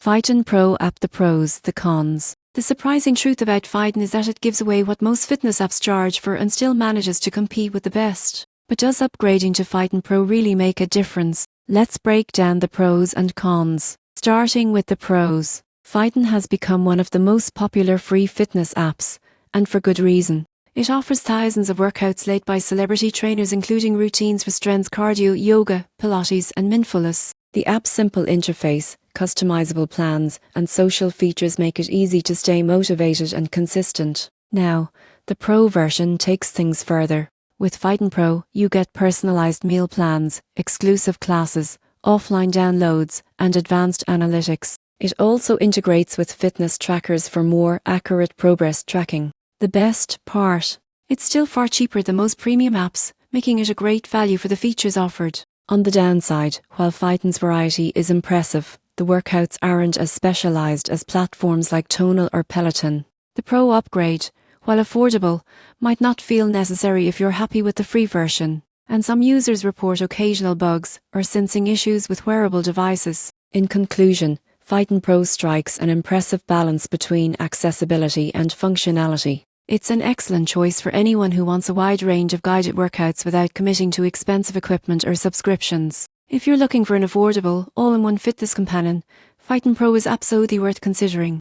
FitOn Pro app. The pros, the cons. The surprising truth about FitOn is that it gives away what most fitness apps charge for and still manages to compete with the best. But does upgrading to FitOn Pro really make a difference? Let's break down the pros and cons. Starting with the pros. FitOn has become one of the most popular free fitness apps, and for good reason. It offers thousands of workouts led by celebrity trainers, including routines for strength cardio, yoga, Pilates and mindfulness. The app's simple interface, customizable plans and social features make it easy to stay motivated and consistent. Now, the Pro version takes things further. With FitOn Pro, you get personalized meal plans, exclusive classes, offline downloads and advanced analytics. It also integrates with fitness trackers for more accurate progress tracking. The best part, it's still far cheaper than most premium apps, making it a great value for the features offered. On the downside, while FitOn's variety is impressive, the workouts aren't as specialized as platforms like Tonal or Peloton. The Pro upgrade, while affordable, might not feel necessary if you're happy with the free version, and some users report occasional bugs or sensing issues with wearable devices. In conclusion, FitOn Pro strikes an impressive balance between accessibility and functionality. It's an excellent choice for anyone who wants a wide range of guided workouts without committing to expensive equipment or subscriptions. If you're looking for an affordable, all-in-one fitness companion, FitOn Pro is absolutely worth considering.